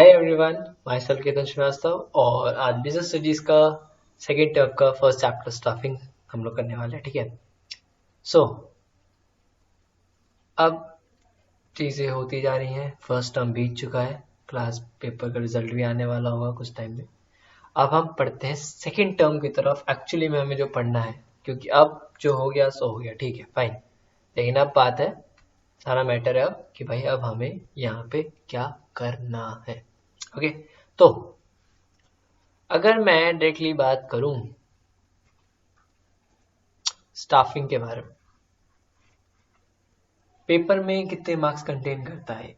हाय everyone, myself Ketan Shrivastava और आज business studies का सेकेंड टर्म का फर्स्ट चैप्टर स्टाफिंग हम लोग करने वाले हैं। ठीक है। सो अब चीज़ें होती जा रही हैं। फर्स्ट टर्म बीत चुका है, क्लास पेपर का रिजल्ट भी आने वाला होगा कुछ टाइम में। अब हम पढ़ते हैं सेकेंड टर्म की तरफ। एक्चुअली में हमें जो पढ़ना है, क्योंकि अब जो हो गया सो हो गया, ठीक है फाइन। लेकिन अब बात है, सारा मैटर है अब कि भाई अब हमें यहाँ पे क्या करना है। ओके, तो अगर मैं डायरेक्टली बात करूं स्टाफिंग के बारे में, पेपर में कितने मार्क्स कंटेन करता है,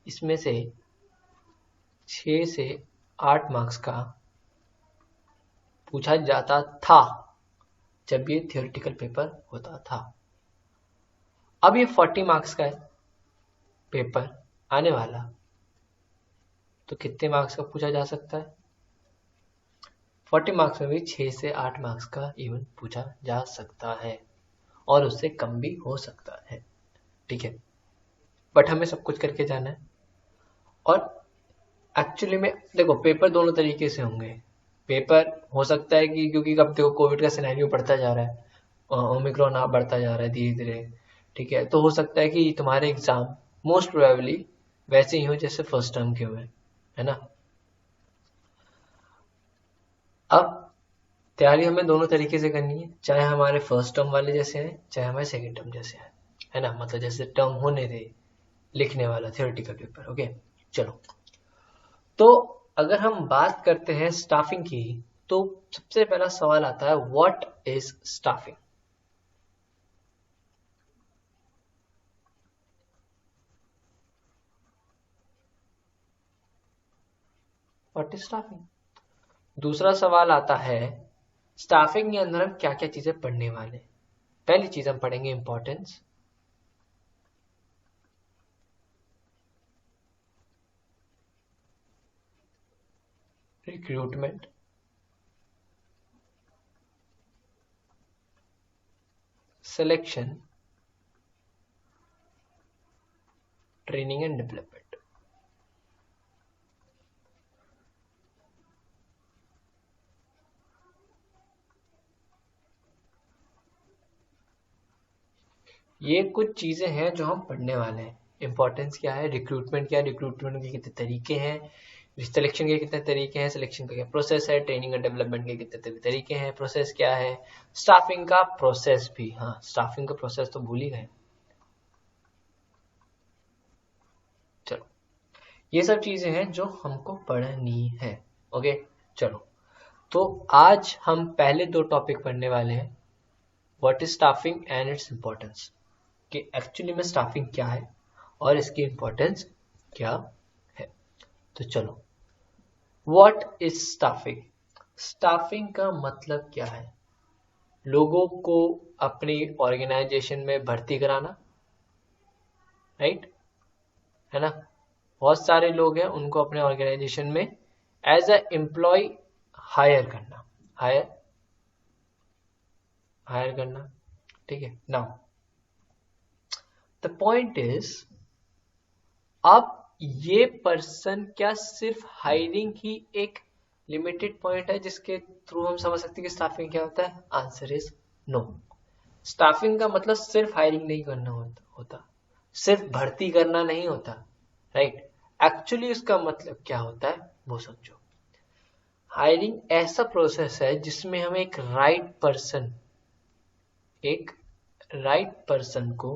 इसमें से 6 से 8 मार्क्स का पूछा जाता था जब ये थियोरेटिकल पेपर होता था। अब ये 40 मार्क्स का है पेपर आने वाला, तो कितने मार्क्स का पूछा जा सकता है? 40 मार्क्स में भी 6 से 8 मार्क्स का इवन पूछा जा सकता है और उससे कम भी हो सकता है। ठीक है, बट हमें सब कुछ करके जाना है। और एक्चुअली में देखो, पेपर दोनों तरीके से होंगे। पेपर हो सकता है कि क्योंकि अब देखो कोविड का सिनेरियो बढ़ता जा रहा है, ओमिक्रॉन बढ़ता जा रहा है धीरे धीरे, ठीक है, तो हो सकता है कि तुम्हारे एग्जाम मोस्ट प्रोबेबली वैसे ही हो जैसे फर्स्ट टर्म के हुए, है ना। अब तैयारी हमें दोनों तरीके से करनी है, चाहे हमारे फर्स्ट टर्म वाले जैसे हैं चाहे हमारे सेकेंड टर्म जैसे हैं, है ना। मतलब जैसे टर्म होने थे लिखने वाला थियोरेटिकल पेपर। ओके, चलो। तो अगर हम बात करते हैं स्टाफिंग की, तो सबसे पहला सवाल आता है, what is staffing? What is staffing. दूसरा सवाल आता है, स्टाफिंग के अंदर हम क्या क्या चीजें पढ़ने वाले हैं। पहली चीज हम पढ़ेंगे importance, recruitment, selection, training and development. ये कुछ चीजें हैं जो हम पढ़ने वाले हैं। इंपॉर्टेंस क्या है, रिक्रूटमेंट क्या है, रिक्रूटमेंट के कितने तरीके हैं, सिलेक्शन के कितने तरीके हैं, सिलेक्शन का क्या प्रोसेस है, ट्रेनिंग एंड डेवलपमेंट के कितने तरीके हैं, प्रोसेस क्या है, स्टाफिंग का प्रोसेस भी। हाँ, स्टाफिंग का प्रोसेस तो भूल ही गए। चलो, ये सब चीजें हैं जो हमको पढ़नी है। ओके, चलो। तो आज हम पहले दो टॉपिक पढ़ने वाले हैं, what is staffing and its importance, कि एक्चुअली में स्टाफिंग क्या है और इसकी इंपॉर्टेंस क्या है। तो चलो, व्हाट इज स्टाफिंग। स्टाफिंग का मतलब क्या है? लोगों को अपनी ऑर्गेनाइजेशन में भर्ती कराना, राइट, है ना। बहुत सारे लोग हैं, उनको अपने ऑर्गेनाइजेशन में एज अ एम्प्लॉय हायर करना, हायर हायर करना, ठीक है। नाउ द पॉइंट इज, अब ये पर्सन क्या सिर्फ हायरिंग ही एक लिमिटेड पॉइंट है जिसके थ्रू हम समझ सकते हैं कि स्टाफिंग क्या होता है? Answer is no. स्टाफिंग का मतलब सिर्फ हायरिंग नहीं करना होता, सिर्फ भर्ती करना नहीं होता, राइट। एक्चुअली उसका मतलब क्या होता है वो समझो। हायरिंग ऐसा प्रोसेस है जिसमें हम एक राइट पर्सन को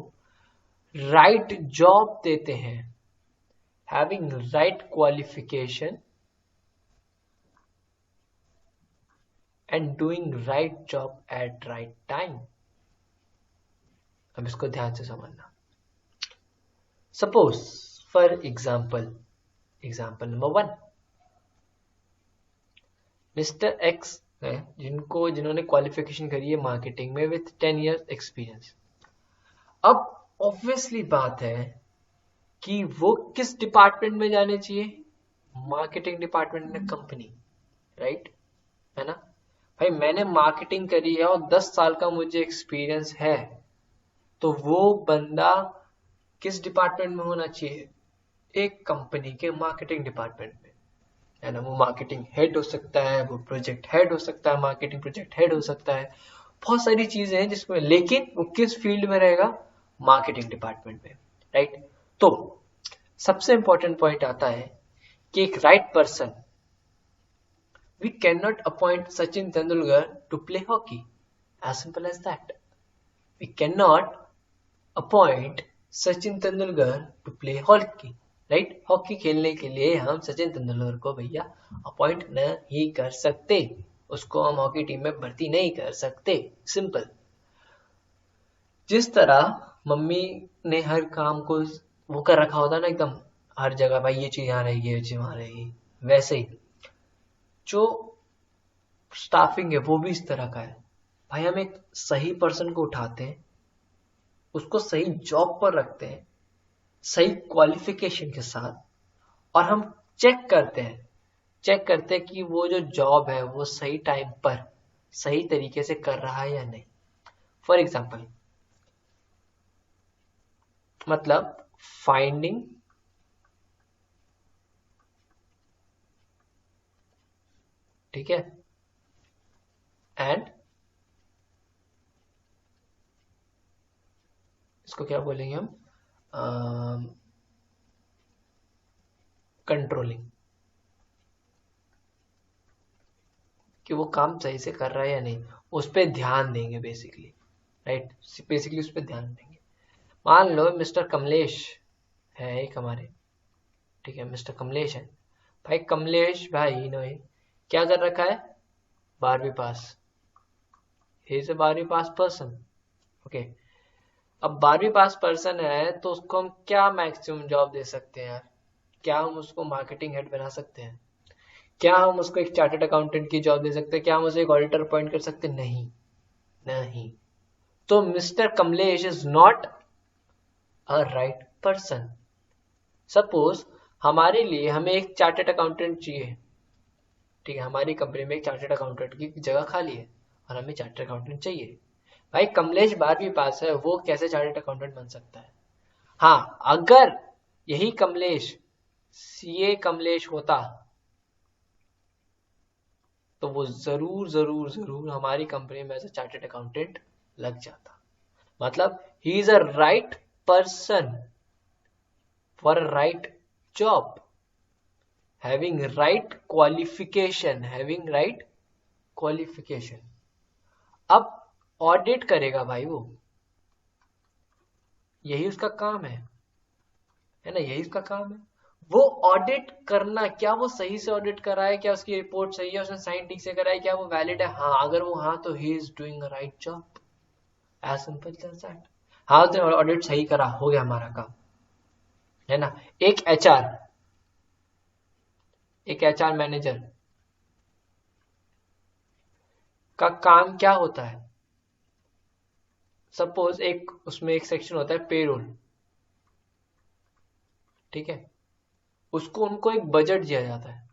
राइट जॉब देते हैं, having right qualification and doing right job at right time। अब इसको ध्यान से समझना। Suppose for example number 1, mister x है जिन्होंने क्वालिफिकेशन करी है मार्केटिंग में विथ 10 years एक्सपीरियंस। अब ऑब्वियसली बात है कि वो किस डिपार्टमेंट में जाने चाहिए? मार्केटिंग डिपार्टमेंट में कंपनी, राइट, है ना। भाई मैंने मार्केटिंग करी है और 10 साल का मुझे एक्सपीरियंस है, तो वो बंदा किस डिपार्टमेंट में होना चाहिए? एक कंपनी के मार्केटिंग डिपार्टमेंट में, है ना, वो मार्केटिंग हेड हो सकता है, वो प्रोजेक्ट हेड हो सकता है, मार्केटिंग प्रोजेक्ट हेड हो सकता है, बहुत सारी चीजें हैं जिसमें, लेकिन वो किस फील्ड में रहेगा, मार्केटिंग डिपार्टमेंट में, राइट। तो सबसे इंपॉर्टेंट पॉइंट आता है कि एक right person, we can not appoint Sachin Tendulkar to play hockey, as simple as that. We can not appoint Sachin Tendulkar to play hockey, right. Hockey खेलने के लिए हम सचिन तेंदुलकर को भैया अपॉइंट नहीं कर सकते, उसको हम हॉकी टीम में भर्ती नहीं कर सकते, सिंपल। जिस तरह मम्मी ने हर काम को वो कर रखा होता है ना एकदम, हर जगह भाई ये चीज यहाँ रहेगी, ये चीज वहां रहेगी, वैसे ही जो स्टाफिंग है वो भी इस तरह का है। भाई हम एक सही पर्सन को उठाते हैं, उसको सही जॉब पर रखते हैं, सही क्वालिफिकेशन के साथ, और हम चेक करते हैं कि वो जो जॉब है वो सही टाइम पर सही तरीके से कर रहा है या नहीं। फॉर एग्जाम्पल, मतलब फाइंडिंग ठीक है एंड इसको क्या बोलेंगे हम, कंट्रोलिंग, कि वो काम सही से कर रहा है या नहीं, उस पर ध्यान देंगे बेसिकली, राइट। बेसिकली उस पर ध्यान देंगे। मान लो मिस्टर कमलेश है एक हमारे, ठीक है, मिस्टर कमलेश है। भाई कमलेश भाई ने क्या कर रखा है, 12वीं पास, ही इज ए 12वीं पास पर्सन, ओके। अब 12वीं पास पर्सन है तो उसको हम क्या मैक्सिमम जॉब दे सकते हैं यार, क्या हम उसको मार्केटिंग हेड बना सकते हैं, क्या हम उसको एक चार्टर्ड अकाउंटेंट की जॉब दे सकते हैं, क्या हम उसे एक ऑडिटर अपॉइंट कर सकते हैं, नहीं, नहीं। तो mister Kamlesh is not a right person. Suppose हमारे लिए हमें एक चार्टर्ड अकाउंटेंट चाहिए, ठीक है, हमारी कंपनी में एक चार्टर्ड अकाउंटेंट की जगह खाली है और हमें चार्टर्ड अकाउंटेंट चाहिए। भाई कमलेश 12वीं पास है, वो कैसे चार्टर्ड अकाउंटेंट बन सकता है। हाँ, अगर यही कमलेश सीए कमलेश होता तो वो जरूर जरूर जरूर हमारी कंपनी में एज अ चार्टर्ड अकाउंटेंट लग जाता। मतलब he is a right person for a right job, having right qualification, having right qualification। अब ऑडिट करेगा भाई वो, यही उसका काम है ना, यही उसका काम है। वो ऑडिट करना, क्या वो सही से ऑडिट कर रहा है, क्या उसकी रिपोर्ट सही है, उसने साइन ठीक से करा है, क्या वो वैलिड है, हाँ अगर वो हाँ तो he is doing a right job, as simple as that. हाँ तो ऑडिट सही करा, हो गया हमारा काम, है ना। एक एचआर मैनेजर का काम क्या होता है, सपोज एक उसमें एक सेक्शन होता है पेरोल, ठीक है, उसको उनको एक बजट दिया जाता है,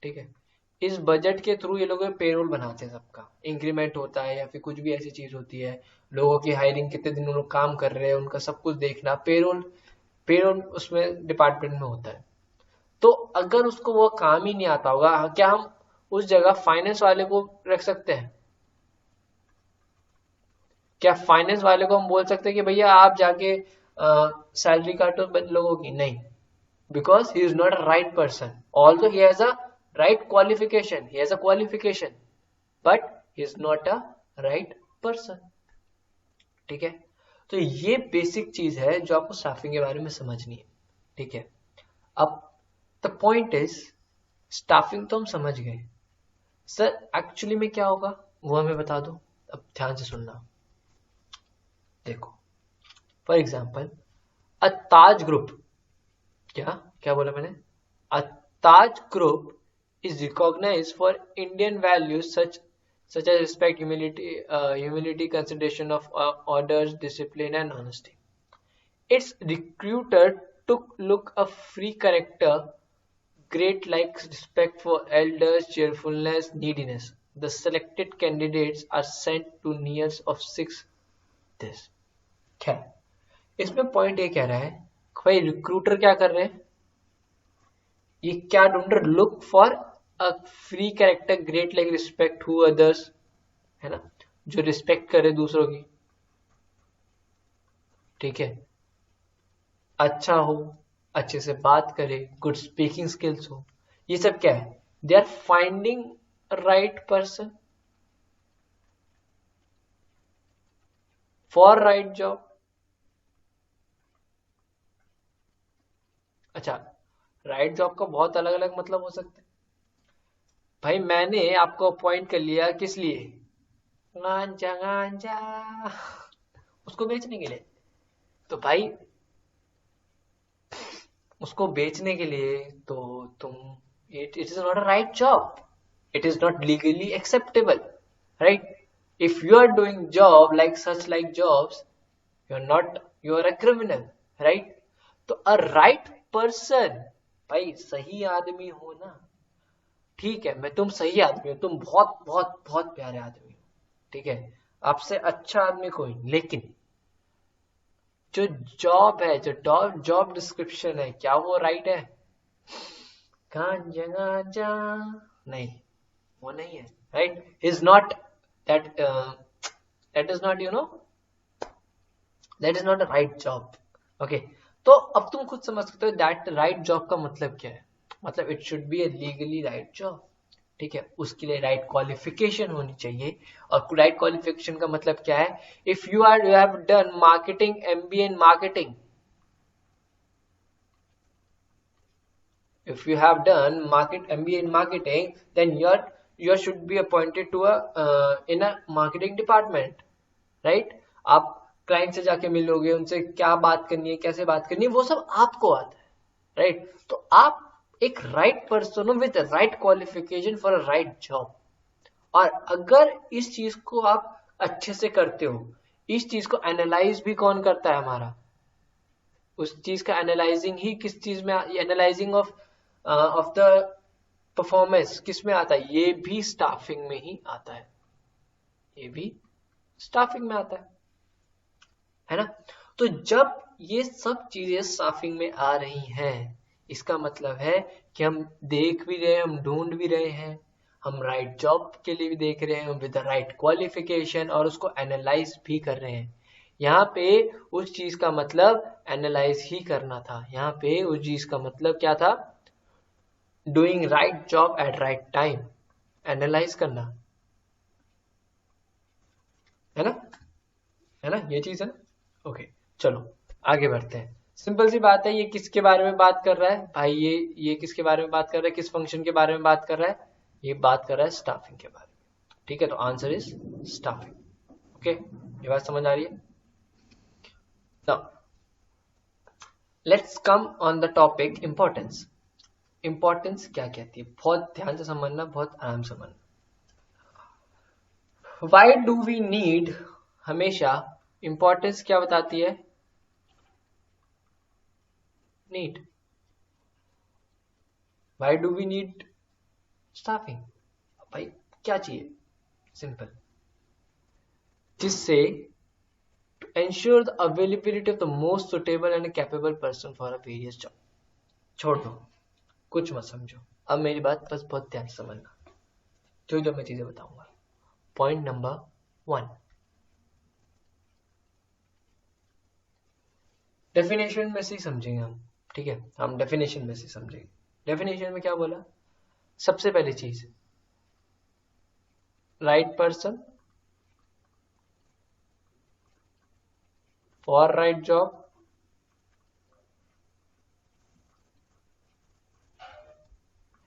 ठीक है। इस बजट के थ्रू ये लोग पेरोल बनाते हैं, सबका इंक्रीमेंट होता है या फिर कुछ भी ऐसी चीज होती है, लोगों की हायरिंग कितने दिन लोग काम कर रहे हैं उनका सब कुछ देखना, पेरोल पेरोल उसमें डिपार्टमेंट में होता है। तो अगर उसको वो काम ही नहीं आता होगा, क्या हम उस जगह फाइनेंस वाले को रख सकते हैं, क्या फाइनेंस वाले को हम बोल सकते हैं कि भैया आप जाके सैलरी काटो लोगों की, नहीं, because he is not a right person, although he has a right qualification, he has a qualification, but he is not a right person, ठीक है। तो ये बेसिक चीज है जो आपको स्टाफिंग के बारे में समझनी है, ठीक है। अब द पॉइंट इज, स्टाफिंग तो हम समझ गए, सर एक्चुअली में क्या होगा वो हमें बता दो। अब ध्यान से सुनना, देखो for example a Taj group, क्या क्या बोला मैंने, a Taj group is recognized for Indian values such as respect, humility, consideration of orders, discipline, and honesty. Its recruiter took look a free character, great like respect for elders, cheerfulness, neediness. The selected candidates are sent to nears of 6 this. क्या इसमें point ये कह रहा है भाई recruiter क्या कर रहे हैं, ये क्या ढूंढ रहे, look for a free character great like respect who others, है ना, जो रिस्पेक्ट करे दूसरों की, ठीक है, अच्छा हो, अच्छे से बात करे, गुड स्पीकिंग स्किल्स हो, ये सब क्या है, they are finding right person for right job. अच्छा, राइट जॉब का बहुत अलग अलग मतलब हो सकता है। भाई मैंने आपको अपॉइंट कर लिया किस लिए, गांजा गांजा, उसको बेचने के लिए, तो भाई उसको बेचने के लिए तो तुम, it is not a right job, it is not legally acceptable, right? If you are doing job like such like jobs, you are a criminal, right? तो a right person, भाई सही आदमी हो ना, ठीक है, मैं तुम सही आदमी हो, तुम बहुत बहुत बहुत प्यारे आदमी हो, ठीक है, आपसे अच्छा आदमी कोई नहीं, लेकिन जो जॉब है, जो जॉब डिस्क्रिप्शन है, क्या वो राइट है, गांजा गांजा, नहीं, वो नहीं है, right, is not that, that is not, that is not a right job, okay. तो अब तुम खुद समझ सकते हो दैट राइट जॉब का मतलब क्या है, मतलब it should be A legally right job, ठीक है, उसके लिए राइट क्वालिफिकेशन होनी चाहिए, और राइट क्वालिफिकेशन का मतलब क्या है, if you have done marketing, MBA in marketing, if you have done MBA in marketing, then you should be appointed to a in a marketing department, right? आप client से जाके मिलोगे, उनसे क्या बात करनी है, कैसे बात करनी है, वो सब आपको आता है, राइट? तो आप एक राइट पर्सन हो with right qualification for a right job, और अगर इस चीज को आप अच्छे से करते हो, इस चीज को एनालाइज भी कौन करता है हमारा, उस चीज का एनालाइजिंग ही किस चीज में, एनालाइजिंग ऑफ द परफॉर्मेंस किस में आता है, ये भी स्टाफिंग में ही आता है, ये भी स्टाफिंग में आता है ना? तो जब ये सब चीजें स्टाफिंग में आ रही हैं, इसका मतलब है कि हम देख भी रहे हैं, हम ढूंढ भी रहे हैं, हम राइट जॉब के लिए भी देख रहे हैं विद द राइट क्वालिफिकेशन, और उसको एनालाइज भी कर रहे हैं। यहाँ पे उस चीज का मतलब एनालाइज ही करना था, यहाँ पे उस चीज का मतलब क्या था, doing right job eight right time, analyse करना, है ना, है ना, ये चीज है ना, ओके। चलो आगे बढ़ते हैं, सिंपल सी बात है, ये किसके बारे में बात कर रहा है भाई, ये किसके बारे में बात कर रहा है, किस फंक्शन के बारे में बात कर रहा है, ये बात कर रहा है स्टाफिंग के बारे में, ठीक है, तो आंसर इज स्टाफिंग, ओके, ये बात समझ आ रही है। Now let's come on the topic importance. Importance क्या कहती है, बहुत ध्यान से समझना, बहुत आराम से समझना। वाई डू वी नीड, हमेशा इंपॉर्टेंस क्या बताती है, need, why do we need staffing, भाई क्या चाहिए, सिंपल, जिससे to ensure the availability of the most suitable and capable person for a various job। छोड़ दो, कुछ मत समझो, अब मेरी बात बस बहुत ध्यान से समझना, जो जो मैं चीजें बताऊंगा। पॉइंट नंबर 1, डेफिनेशन में से ही समझेंगे हम, ठीक है, हम डेफिनेशन में से समझेंगे। डेफिनेशन में क्या बोला, सबसे पहली चीज, right person for right job,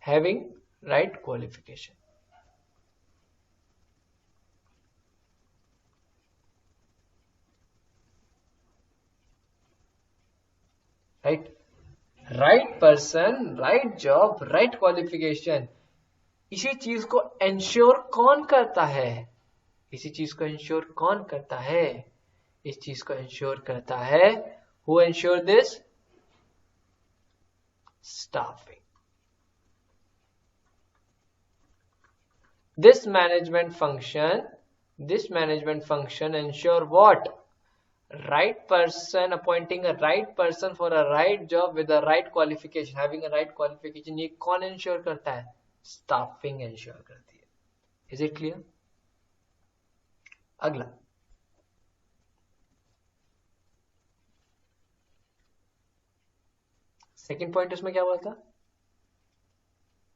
having right qualification, right, right person, right job, right qualification। इसी चीज को इंश्योर कौन करता है, इसी चीज को इंश्योर कौन करता है, इस चीज को इंश्योर करता है, who ensure this, staffing. This management function ensure what, right person, appointing a right person for a right job with a right qualification, having a right qualification, ये कौन इंश्योर करता है? स्टाफिंग इंश्योर करती है. Is it clear? अगला second point, उसमें क्या बोला था?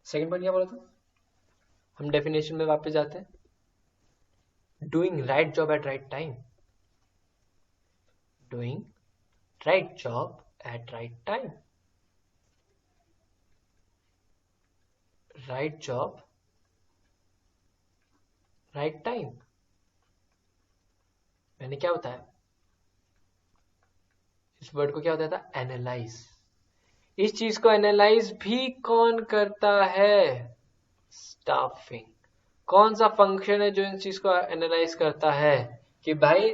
सेकंड पॉइंट क्या बोला था? हम डेफिनेशन में वापस जाते हैं. Doing right job eight right time. doing right job at right time. Right job, right time. मैंने क्या बताया? इस वर्ड को क्या होता था? एनालाइज. इस चीज को एनालाइज भी कौन करता है? स्टाफिंग. कौन सा फंक्शन है जो इन चीज को एनालाइज करता है कि भाई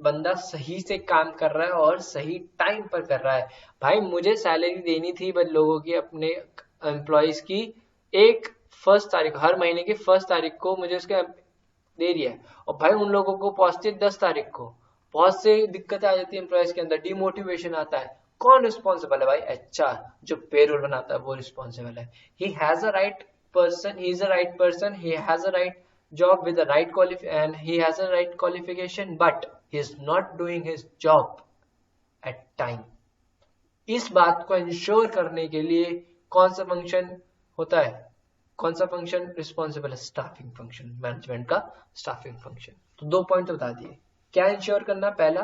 बंदा सही से काम कर रहा है और सही टाइम पर कर रहा है. भाई मुझे सैलरी देनी थी बट लोगों की, अपने एम्प्लॉयज की, एक 1 तारीख, हर महीने की 1 तारीख को मुझे उसका दे दिया है, और भाई उन लोगों को पहुंचती है 10 तारीख को. बहुत से दिक्कतें आ जाती है एम्प्लॉयज के अंदर, डिमोटिवेशन आता है. कौन रिस्पॉन्सिबल है भाई? एचआर, जो पेरोल बनाता है वो रिस्पॉन्सिबल है. He has a right person, he is a right person, he has a right job with the right and he has a right qualification, but he is not doing his job at time. इस बात को ensure करने के लिए कौन सा function होता है? कौन सा फंक्शन रिस्पॉन्सिबल है? स्टाफिंग फंक्शन, मैनेजमेंट का स्टाफिंग फंक्शन. तो 2 पॉइंट बता दिए. क्या इंश्योर करना? पहला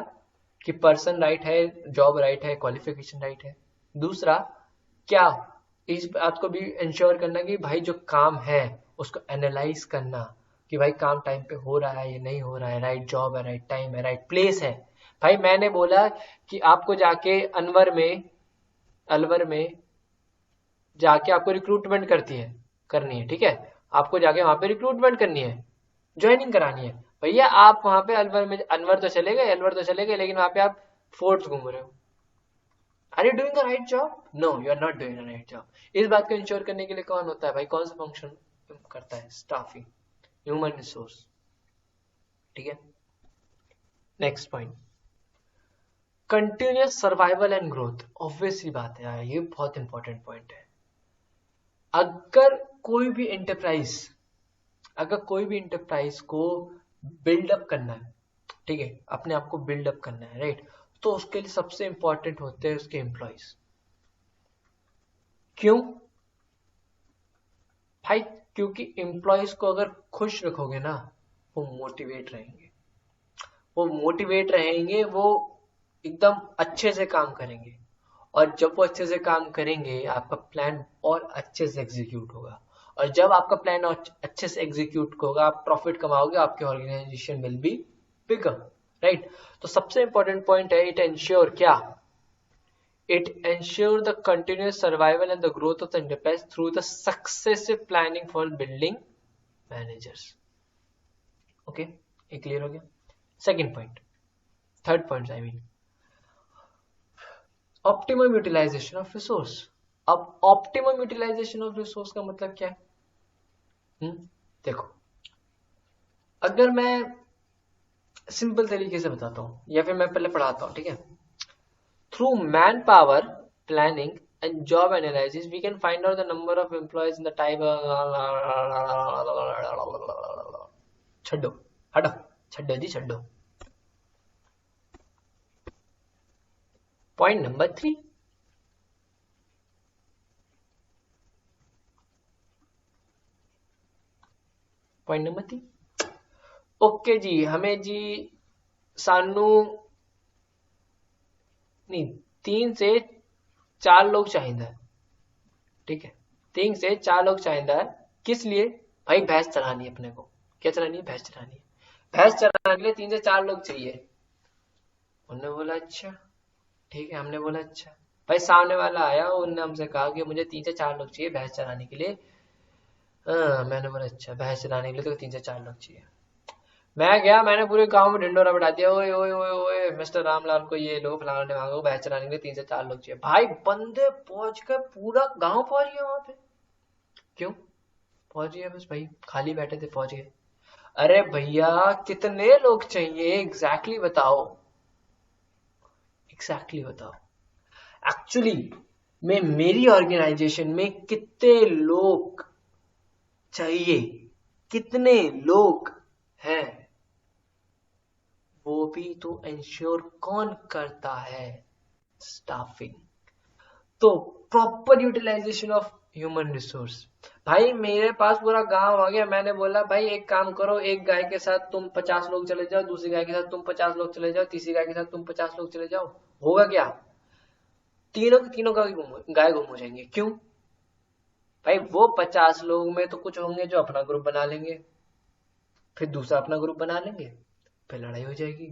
कि पर्सन राइट है, जॉब राइट है, क्वालिफिकेशन राइट है. दूसरा, क्या इस बात को भी इंश्योर करना कि भाई जो काम है उसको एनालाइज करना कि भाई काम टाइम पे हो रहा है या नहीं हो रहा है, राइट जॉब है, राइट टाइम है, राइट प्लेस है. भाई मैंने बोला कि आपको जाके अलवर में जाके आपको रिक्रूटमेंट करनी है, ठीक है? आपको जाके वहां पे रिक्रूटमेंट करनी है, ज्वाइनिंग करानी है. भैया आप वहां पे अलवर तो चले गए, लेकिन वहां पे आप फोर्ट्स घूम रहे हो. Are you doing the right job? No, you are not doing the right job. इस बात को इंश्योर करने के लिए कौन होता है भाई? कौन सा फंक्शन करता है? Staffing, human resource. ठीक है. Next point, continuous survival and growth. Obviously बात है यार, ये बहुत इंपॉर्टेंट पॉइंट है. अगर कोई भी इंटरप्राइज को बिल्डअप करना है, ठीक है, अपने आप को बिल्डअप करना है, राइट, तो उसके लिए सबसे इंपॉर्टेंट होते हैं उसके एम्प्लॉइज. क्यों भाई? क्योंकि एम्प्लॉइज को अगर खुश रखोगे ना, वो मोटिवेट रहेंगे, वो एकदम अच्छे से काम करेंगे, और जब वो अच्छे से काम करेंगे आपका प्लान और अच्छे से एग्जीक्यूट होगा, और जब आपका प्लान अच्छे से एग्जीक्यूट होगा आप प्रॉफिट कमाओगे, आपके organisation will be bigger, right. तो सबसे इंपॉर्टेंट पॉइंट है, इट एंश्योर क्या? It ensure the continuous survival and the growth of the enterprise through the successive planning for building managers. Okay, ये क्लियर हो गया. Second point, third point I mean, optimum utilisation of resource. अब optimum utilisation of resource का मतलब क्या है? देखो, अगर मैं सिंपल तरीके से बताता हूं, या फिर मैं पहले पढ़ाता हूं, ठीक है. Through man power planning and job analysis we can find out the number of employees in the type. छड्डो. पॉइंट नंबर 3, ओके जी, हमें जी सानू नहीं 3 से 4 लोग चाहिए, ठीक है. 3 से 4 लोग चाहिए. किस लिए भाई? भैंस चरानी है अपने को. क्या चरानी है? भैंस चरानी है. भैंस चराने के लिए 3 से 4 लोग चाहिए. उन्होंने बोला अच्छा ठीक है. हमने बोला अच्छा. भाई सामने वाला आया, उन्होंने हमसे कहा कि मुझे 3 से 4 लोग चाहिए भैंस चराने के लिए. मैंने बोला अच्छा, भैंस चराने के लिए तो 3 से 4 लोग चाहिए. मैं गया, मैंने पूरे गांव में ढिंडोरा बैठा दिया, ओए ओए ओए ओए मिस्टर रामलाल को ये लो, फलाने वालों भैंस चराने के लिए 3 से 4 लोग चाहिए. भाई बंदे पहुंच गए, पूरा गांव पहुंच गया वहां पे. क्यों पहुंच गए? बस भाई खाली बैठे थे, पहुंच गए. अरे भैया कितने लोग चाहिए एग्जैक्टली बताओ. एग्जैक्टली बताओ, एक्चुअली में मेरी ऑर्गेनाइजेशन में कितने लोग चाहिए, कितने लोग हैं, वो भी तो इंश्योर कौन करता है? स्टाफिंग। तो proper utilisation of human resource. भाई मेरे पास पूरा गांव आ गया, मैंने बोला भाई एक काम करो, एक गाय के साथ तुम 50 लोग चले जाओ, दूसरी गाय के साथ तुम 50 लोग चले जाओ, तीसरी गाय के साथ तुम 50 लोग चले जाओ, होगा क्या? तीनों के तीनों गाय गुम हो जाएंगे। क्यों? भाई वो 50 लोग में तो कुछ होंगे जो अपना ग्रुप बना लेंगे, फिर दूसरा अपना ग्रुप बना लेंगे, फिर लड़ाई हो जाएगी,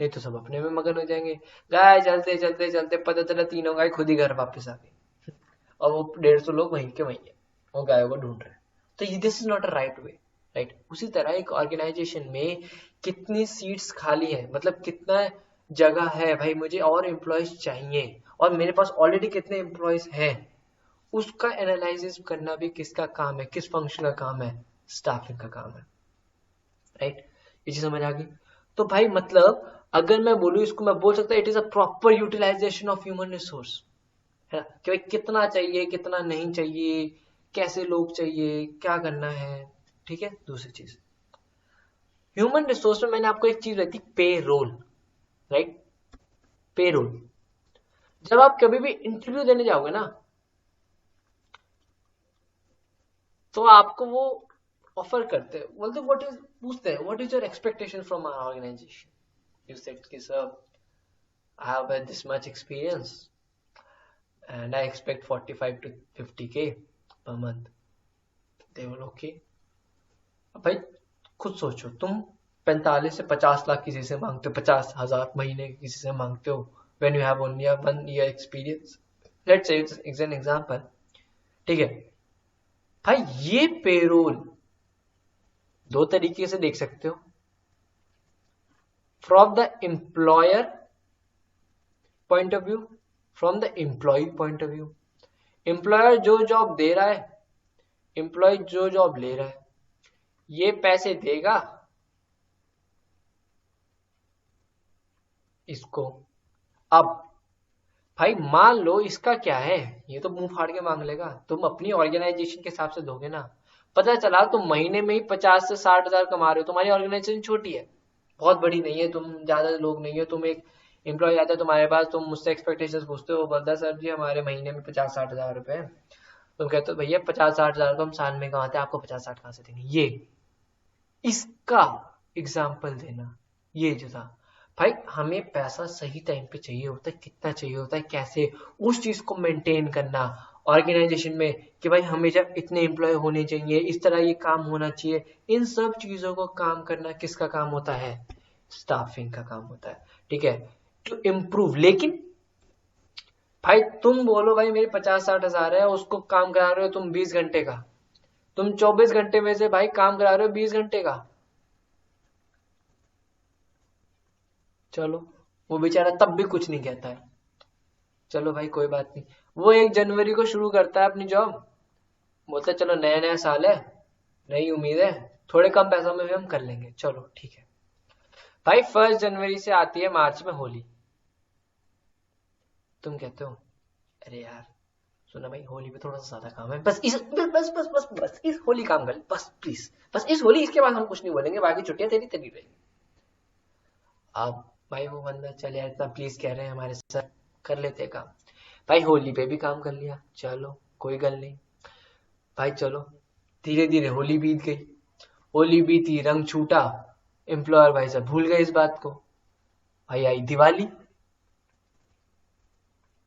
नहीं तो सब अपने में मगन हो जाएंगे। गाय चलते चलते चलते पता चला तीनों गाय खुद ही घर वापस आ गई और वो 150 लोग वहीं के वहीं है और गायों को ढूंढ रहे हैं। तो this is not a right way, right? उसी तरह एक ऑर्गेनाइजेशन में कितनी सीट्स खाली है, मतलब कितना जगह है, भाई मुझे और एम्प्लॉयज चाहिए और मेरे पास ऑलरेडी कितने एम्प्लॉयज हैं, उसका एनालिसिस करना भी किसका काम है, किस फंक्शन का काम है? स्टाफिंग का काम है, राइट? ये चीज समझ आ गई? तो भाई मतलब अगर मैं बोलूं इसको, मैं बोल सकता it is a proper utilisation of human resource, है ना? कि भाई कितना चाहिए, कितना नहीं चाहिए, कैसे लोग चाहिए, क्या करना है, ठीक है? दूसरी चीज, ह्यूमन रिसोर्स में मैंने आपको एक चीज रहती, पे रोल, राइट? पे रोल। जब आप कभी भी इंटरव्यू देने जाओगे ना, तो आपको वो ऑफर करते हैं, बोलते व्हाट इज, पूछते हैं what is your expectation from our organisation, you said कि sir I have this much experience and I expect 45 to 50K per month. They were okay. अब भाई खुद सोचो, तुम 45 से 50 लाख किसी से मांगते हो, 50,000 महीने किसी से मांगते हो, when you have only a 1 year experience. Let's say it's an example. ठीक है भाई, ये पेरोल दो तरीके से देख सकते हो, from the employer point of view, from the employee point of view. Employer जो जॉब दे रहा है, एम्प्लॉय जो जॉब ले रहा है, ये पैसे देगा इसको। अब भाई मान लो इसका क्या है, ये तो मुंह फाड़ के मांग लेगा, तुम अपनी ऑर्गेनाइजेशन के हिसाब से दोगे ना। पता चला तुम महीने में ही 50 से 60,000 कमा रहे हो, तुम्हारी ऑर्गेनाइजेशन छोटी है, बहुत बड़ी नहीं है, तुम ज्यादा लोग नहीं हो, तुम एक एम्प्लॉय आता है तुम्हारे पास, तुम मुझसे एक्सपेक्टेशंस पूछते हो, बोलता सर जी हमारे महीने में 50-60 हजार रुपए है। तुम कहते हो भैया 50-60 हजार को हम साल में कमाते हैं, आपको 50-60 कहां से देंगे? ये इसका एग्जाम्पल देना, ये जो था भाई, हमें पैसा सही टाइम पे चाहिए होता है, कितना चाहिए होता है, कैसे उस चीज को मेंटेन करना ऑर्गेनाइजेशन में, कि भाई हमें जब इतने एम्प्लॉय होने चाहिए, इस तरह ये काम होना चाहिए, इन सब चीजों को काम करना किसका काम होता है? स्टाफिंग का काम होता है, ठीक है? To improve. लेकिन भाई तुम बोलो भाई मेरे 50-60 हजार है, उसको काम करा रहे हो तुम 20 घंटे का, तुम 24 घंटे में से भाई काम करा रहे हो 20 घंटे का, चलो वो बेचारा तब भी कुछ नहीं कहता है, चलो भाई कोई बात नहीं, वो 1 जनवरी को शुरू करता है अपनी जॉब, बोलता है चलो नया नया साल है, नई उम्मीद है, थोड़े कम पैसों में भी हम कर लेंगे, चलो ठीक है। भाई 1 जनवरी से आती है मार्च में होली, तुम कहते हो अरे यार सुना भाई होली में थोड़ा सा ज्यादा काम है, बस इस होली काम कर, बस प्लीज, बस इस होली, इसके बाद हम कुछ नहीं बोलेंगे, बाकी छुट्टियां तेरी तेरी रहेगी। अब भाई वो बंदा चल यार इतना प्लीज कह रहे हैं हमारे सर, कर लेते काम। भाई होली पे भी काम कर लिया, चलो कोई गल नहीं, भाई चलो धीरे धीरे होली बीत गई, होली बीती, रंग छूटा, एम्प्लॉयर भाई सब भूल गए इस बात को। भाई आई दिवाली,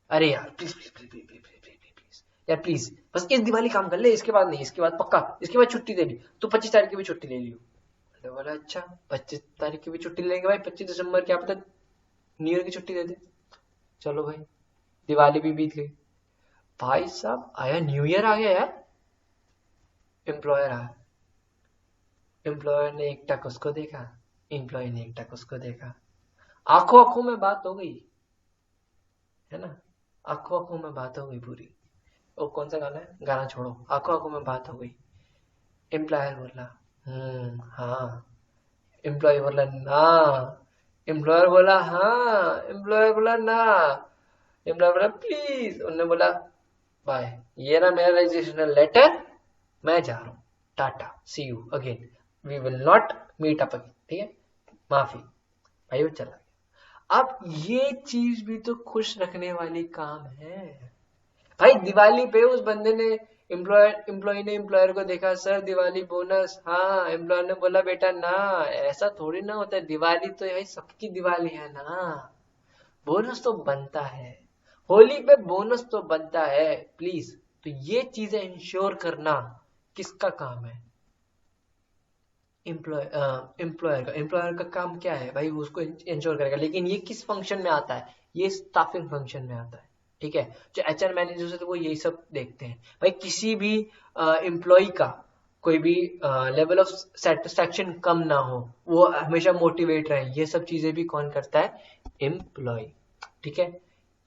अरे यार please please please please please please यार प्लीज, बस इस दिवाली काम कर ले, इसके बाद नहीं, इसके बाद पक्का, इसके बाद छुट्टी दे ली, तो 25 तारीख की भी छुट्टी ले लियो। मैंने बोला अच्छा 25 तारीख की भी छुट्टी लेंगे भाई, 25 दिसंबर क्या पता न्यू ईयर की छुट्टी दे दे। चलो भाई दिवाली भी बीत गई, भाई साहब आया न्यू ईयर आ गया यार, एम्प्लॉयर आया, एम्प्लॉयर ने एकटक उसको देखा, एम्प्लॉय ने एकटक उसको देखा, आंखों आंखों में बात हो गई, है ना? आंखों आंखों में बात हो गई पूरी। वो कौन सा गाना है, गाना छोड़ो, आंखों आंखों में बात हो गई। एम्प्लॉयर बोला हाँ, एम्प्लॉय बोला ना, एम्प्लॉयर बोला हाँ, एम्प्लॉयर बोला ना, एम्प्लॉयर बोला प्लीज, उन्होंने बोला बाय, ये ना मेरा रजिस्ट्रेशन लेटर, मैं जा रहा हूँ, tata, see you again, we will not meet up again, ठीक है, माफी, भाई वो चला गया। अब ये चीज भी तो खुश रखने वाली काम है भाई। दिवाली पे उस बंदे ने, एम्प्लॉय ने एम्प्लॉयर को देखा, सर दिवाली बोनस, हाँ, एम्प्लॉयर ने बोला बेटा ना, ऐसा थोड़ी ना होता है, दिवाली तो भाई सबकी दिवाली है ना, बोनस तो बनता है, होली पे बोनस तो बनता है प्लीज। तो ये चीजें इंश्योर करना किसका काम है? एम्प्लॉयर का काम क्या है भाई, उसको इंश्योर करेगा, लेकिन ये किस फंक्शन में आता है? ये स्टाफिंग फंक्शन में आता है, ठीक है। जो एचआर मैनेजर है वो यही सब देखते हैं भाई, किसी भी एम्प्लॉय का कोई भी लेवल ऑफ सेटिस्फैक्शन कम ना हो, वो हमेशा मोटिवेट रहे, ये सब चीजें भी कौन करता है? एम्प्लॉय, ठीक है।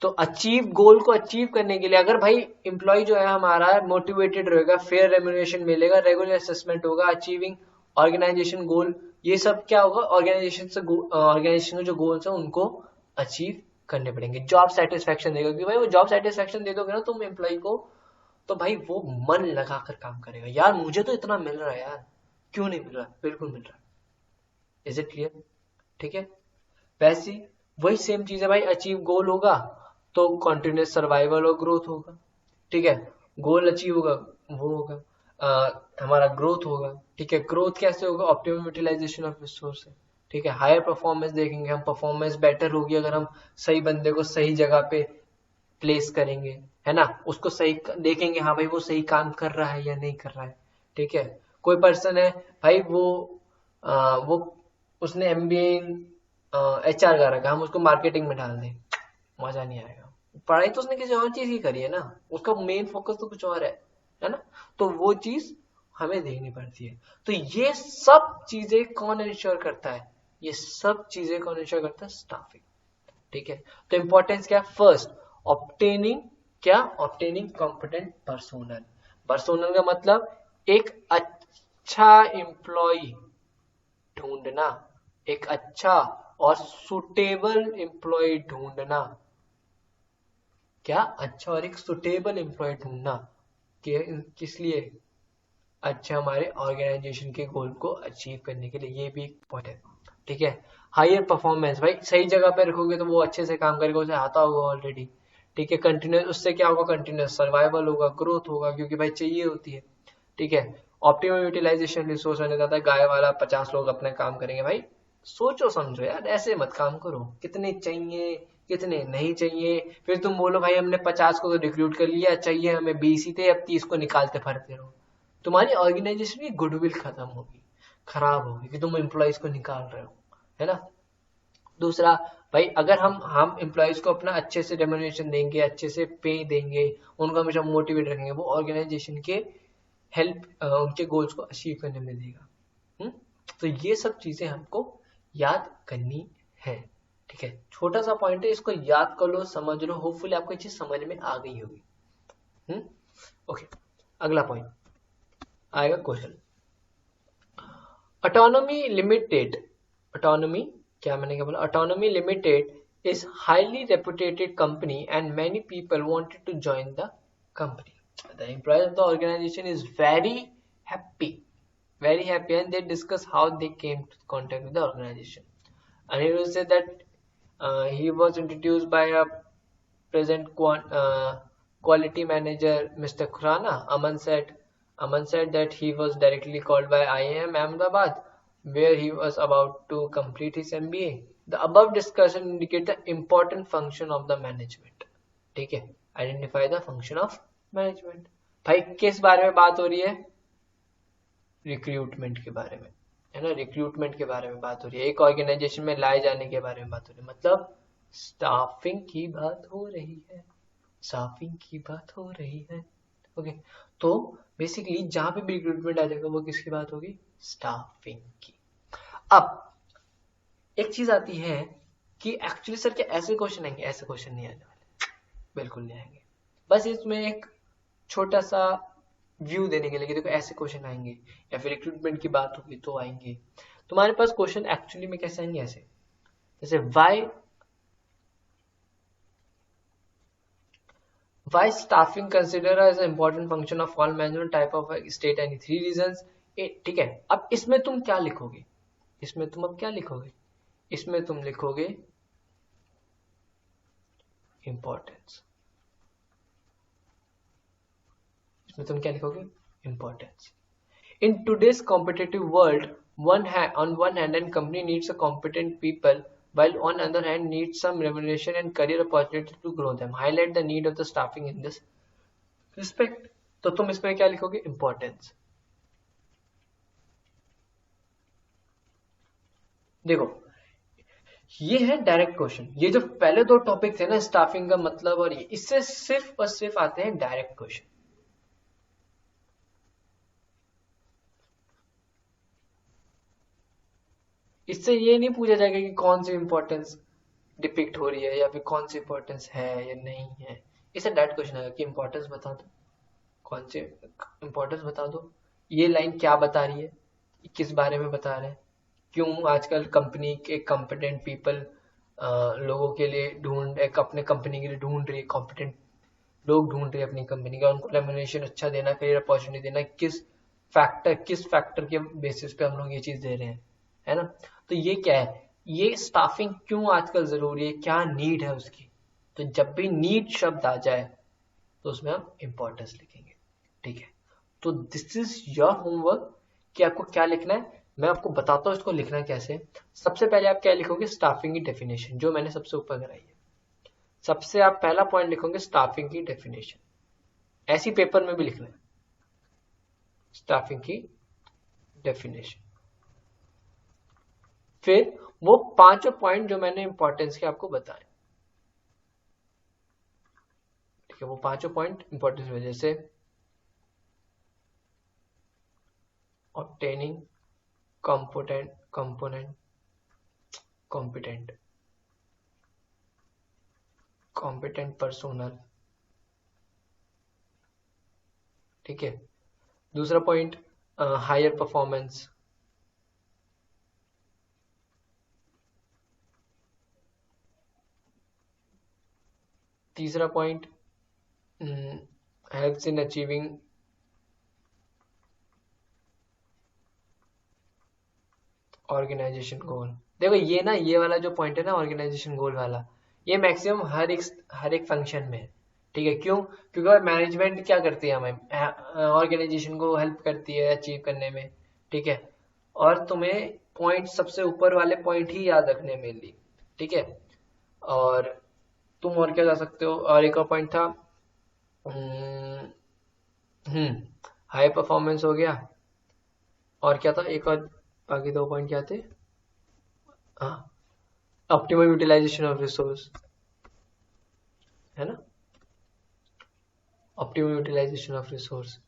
तो अचीव गोल को अचीव करने के लिए अगर भाई एम्प्लॉय जो है हमारा मोटिवेटेड रहेगा, फेयर रेम्यूनरेशन मिलेगा, रेगुलर असेसमेंट होगा, अचीविंग ऑर्गेनाइजेशन गोल, ये सब क्या होगा, ऑर्गेनाइजेशन के जो गोल्स है उनको अचीव करने पड़ेंगे। जॉब सेटिस्फेक्शन देगा, क्योंकि भाई वो जॉब सेटिस्फेक्शन दे दोगे ना तुम एम्प्लॉय को, तो भाई वो मन लगाकर काम करेगा, यार मुझे तो इतना मिल रहा है यार, क्यों नहीं मिल रहा, बिल्कुल मिल रहा है। Is it clear? ठीक है। वैसी वही सेम चीज है भाई, अचीव गोल होगा तो कॉन्टिन्यूस सर्वाइवल और ग्रोथ होगा, ठीक है। गोल अचीव होगा, वो होगा हमारा ग्रोथ होगा, ठीक है। ग्रोथ कैसे होगा? ऑप्टिमम यूटिलाइजेशन ऑफ रिसोर्स, ठीक है। हायर परफॉर्मेंस देखेंगे हम, परफॉर्मेंस बेटर होगी अगर हम सही बंदे को सही जगह पे प्लेस करेंगे, है ना, उसको सही देखेंगे, हाँ भाई वो सही काम कर रहा है या नहीं कर रहा है, ठीक है। कोई पर्सन है भाई वो उसने एमबीए एचआर का रखा, हम उसको मार्केटिंग में डाल दें, मजा नहीं आएगा। पढ़ाई तो उसने किसी और चीज की करी है ना, उसका मेन फोकस तो कुछ और है ना, तो वो चीज हमें देखनी पड़ती है। तो ये सब चीजें कौन इंश्योर करता है? ये सब चीजें कौन इंश्योर करता है? स्टाफिंग, ठीक है। तो इंपॉर्टेंस क्या? फर्स्ट, ऑब्टेनिंग, क्या? Obtaining competent personnel. पर्सोनल का मतलब एक अच्छा एम्प्लॉय ढूंढना, एक अच्छा और सुटेबल एम्प्लॉय ढूंढना, क्या? अच्छा और एक सुटेबल एम्प्लॉय ढूंढना, किस लिए? अच्छा, हमारे ऑर्गेनाइजेशन के गोल को अचीव करने के लिए, ये भी इम्पोर्टेंट, ठीक है। हायर परफॉर्मेंस, भाई सही जगह पे रखोगे तो वो अच्छे से काम करेगा, उसे आता होगा ऑलरेडी, ठीक है। कंटिन्यूस, उससे क्या होगा? कंटिन्यूस सर्वाइवल होगा, ग्रोथ होगा, क्योंकि भाई चाहिए होती है, ठीक है। ऑप्टिमम यूटिलाइजेशन रिसोर्स होने जाता है, गाय वाला 50 लोग अपना काम करेंगे, भाई सोचो समझो यार, ऐसे मत काम करो, कितने चाहिए कितने नहीं चाहिए, फिर तुम बोलो भाई हमने 50 को तो रिक्रूट कर लिया, चाहिए हमें 20 ही थे, अब 30 को निकालते फिरते रहो, तुम्हारी ऑर्गेनाइजेशन की गुडविल खत्म होगी, खराब होगी कि तुम एम्प्लॉयज को निकाल रहे हो, है ना। दूसरा, भाई अगर हम एम्प्लॉयज को अपना अच्छे से रेम्यूनरेशन देंगे, अच्छे से पे देंगे, उनको हमेशा मोटिवेट रखेंगे, वो ऑर्गेनाइजेशन के हेल्प उनके गोल्स को अचीव करने में देगा। तो ये सब चीजें हमको याद करनी है, ठीक है। छोटा सा पॉइंट है, इसको याद कर लो, समझ लो, होपफुली आपको ये चीज समझ में आ गई होगी। ओके, अगला पॉइंट आएगा क्वेश्चन। ऑटोनॉमी लिमिटेड, ऑटोनॉमी, क्या मैंने क्या बोला? Autonomy limited is highly reputed company and many people wanted to join the company. The employees of the organization is very happy, and they discuss how they came to contact with the organization. And he will say that he was introduced by a present quality manager, Mr. Khurana. Aman said that he was directly called by IIM Ahmedabad, where he was about to complete his MBA. The above discussion indicate the important function of the management. ठीक है, identify the function of management. भाई किस बारे में बात हो रही है? रिक्रूटमेंट के बारे में, है ना, रिक्रूटमेंट के बारे में बात हो रही है, एक ऑर्गेनाइजेशन में लाए जाने के बारे में बात हो रही है, मतलब स्टाफिंग की बात हो रही है, स्टाफिंग की बात हो रही है। ओके, तो बेसिकली जहां पे भी रिक्रूटमेंट आ जाएगा वो किसकी बात होगी? स्टाफिंग की। अब एक चीज आती है कि एक्चुअली सर क्या ऐसे क्वेश्चन आएंगे? ऐसे क्वेश्चन नहीं आने वाले, बिल्कुल नहीं आएंगे। बस इसमें एक छोटा सा व्यू देने के लिए, देखो ऐसे क्वेश्चन आएंगे, या फिर रिक्रूटमेंट की बात होगी तो आएंगे। तुम्हारे पास क्वेश्चन एक्चुअली में कैसे आएंगे? ऐसे, जैसे why staffing considered as an important function of all management type of state and 3 reasons। ठीक है, अब इसमें तुम क्या लिखोगे, इसमें तुम अब क्या लिखोगे, इसमें तुम लिखोगे इंपॉर्टेंस, इसमें तुम क्या लिखोगे, importance. In today's competitive world, on one hand, and company needs a competent people, while on other hand needs some remuneration and career opportunity to grow them. Highlight the need of the staffing in this respect. तो तुम इसमें क्या लिखोगे, importance। देखो ये है direct question, ये जो पहले दो टॉपिक थे ना स्टाफिंग का मतलब और ये, इससे सिर्फ और सिर्फ आते हैं डायरेक्ट क्वेश्चन। इससे ये नहीं पूछा जाएगा कि कौन सी इंपॉर्टेंस डिपिक्ट हो रही है या फिर कौन सी इंपॉर्टेंस है या नहीं है। इसे डायरेक्ट क्वेश्चन आएगा कि इंपॉर्टेंस बता दो, कौन सी इंपॉर्टेंस बता दो, ये लाइन क्या बता रही है, किस बारे में बता रहे हैं, क्यों आजकल कंपनी के कॉम्पिटेंट पीपल लोगों के लिए अपने कंपनी के लिए ढूंढ रही है, कॉम्पिटेंट लोग ढूंढ रहे हैं अपनी कंपनी का, उनको रेम्यूनरेशन अच्छा देना, करियर अपॉर्चुनिटी देना, किस फैक्टर के बेसिस पे हम लोग ये चीज दे रहे हैं, है ना। तो ये क्या है, ये स्टाफिंग क्यों आजकल जरूरी है, क्या नीड है उसकी। तो जब भी नीड शब्द आ जाए तो उसमें हम इंपॉर्टेंस लिखेंगे, ठीक है। तो दिस इज योर होमवर्क कि आपको क्या लिखना है, मैं आपको बताता हूं इसको लिखना कैसे। सबसे पहले आप क्या लिखोगे, स्टाफिंग की डेफिनेशन, जो मैंने सबसे ऊपर कराई है। सबसे आप पहला पॉइंट लिखोगे स्टाफिंग की डेफिनेशन, ऐसी पेपर में भी लिखना है, स्टाफिंग की डेफिनेशन। फिर वो पांचों पॉइंट जो मैंने इंपॉर्टेंस के आपको बताए, ठीक है, वो पांचों पॉइंट इंपॉर्टेंस वजह से ऑब्टेनिंग कॉम्पिटेंट पर्सोनल, ठीक है। दूसरा पॉइंट हायर परफॉर्मेंस, तीसरा point helps in achieving organisation goal. देखो ये ना, ये वाला जो पॉइंट है ना ऑर्गेनाइजेशन गोल वाला, ये मैक्सिमम हर एक फंक्शन में है, ठीक है। क्यों, क्योंकि मैनेजमेंट क्या करती है, हमें ऑर्गेनाइजेशन को हेल्प करती है अचीव करने में, ठीक है। और तुम्हें पॉइंट सबसे ऊपर वाले पॉइंट ही याद रखने मेनली, ठीक है। और तुम और क्या जा सकते हो, और एक और पॉइंट था हाई परफॉर्मेंस हो गया, और क्या था एक और, बाकी दो पॉइंट क्या थे, हाँ ऑप्टिमम यूटिलाइजेशन ऑफ रिसोर्स, है ना, optimum utilisation of resource.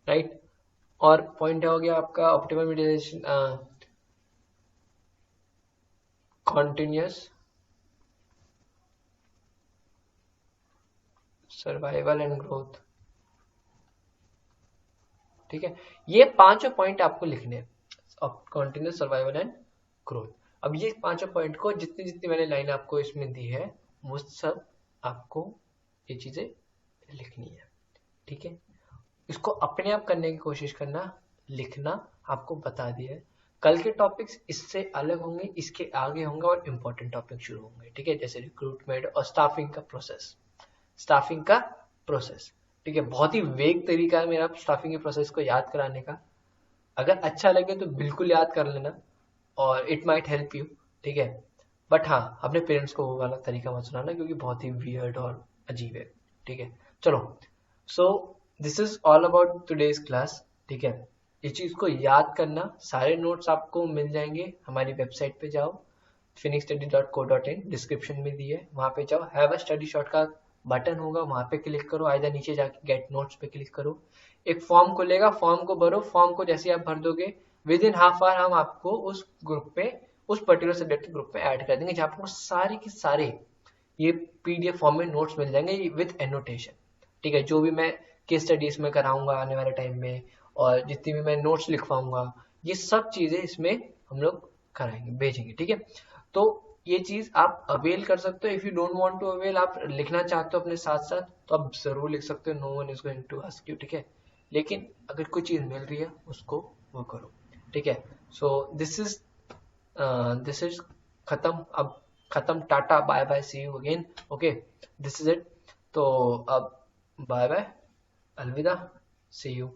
Right, और पॉइंट हो गया आपका optimum utilisation continuous survival and growth, ठीक है। ये पांचों पॉइंट आपको लिखने हैं, कॉन्टिन्यूस सर्वाइवल एंड ग्रोथ। अब ये पांचों पॉइंट को जितनी जितनी मैंने लाइन आपको इसमें दी है वो सब आपको ये चीजें लिखनी है, ठीक है। इसको अपने आप करने की कोशिश करना, लिखना आपको बता दिया है। कल के टॉपिक्स इससे अलग होंगे, इसके आगे होंगे और इंपॉर्टेंट टॉपिक शुरू होंगे, ठीक है। जैसे रिक्रूटमेंट और स्टाफिंग का प्रोसेस, ठीक है। बहुत ही वेग तरीका है मेरा स्टाफिंग के प्रोसेस को याद कराने का, अगर अच्छा लगे तो बिल्कुल याद कर लेना और इट माइट हेल्प यू, ठीक है। बट हाँ, अपने पेरेंट्स को वो वाला तरीका मत सुनाना क्योंकि बहुत ही वियर्ड और अजीब है, ठीक है। चलो, so this is all about today's class, ठीक है। इस चीज को याद करना, सारे नोट्स आपको मिल जाएंगे, हमारी वेबसाइट पे जाओ phoenixstudy.co.in, डिस्क्रिप्शन में दिए, वहां पे जाओ, हैव अ स्टडी शॉर्ट का बटन होगा, वहां पे क्लिक करो, आइदर नीचे जाके गेट नोट्स पे क्लिक करो, एक फॉर्म खुलेगा, फॉर्म को भरो, फॉर्म को जैसे आप भर दोगे विद इन हाफ आवर हम आपको उस ग्रुप पे उस पर्टिकुलर सब्जेक्ट के ग्रुप में ऐड कर देंगे, जहाँ आपको सारे के सारे ये पीडीएफ फॉर्म में नोट्स मिल जाएंगे विद एनोटेशन। ठीक है, जो भी मैं केस स्टडीज में कराऊंगा आने वाले टाइम में, और जितनी भी मैं नोट्स लिखवाऊंगा, ये सब चीजें इसमें हम लोग कराएंगे, भेजेंगे। ठीक है, तो ये चीज आप अवेल कर सकते हो। If you don't want to avail, आप लिखना चाहते हो अपने साथ साथ, तो आप जरूर लिख सकते हो, no one is going to ask you. ठीक है, लेकिन अगर कोई चीज मिल रही है उसको वो करो। ठीक है, सो दिस इज खत्म, अब खत्म, tata bye bye, see you again. Okay, this is it. तो अब बाय बाय, अलविदा, सी यू।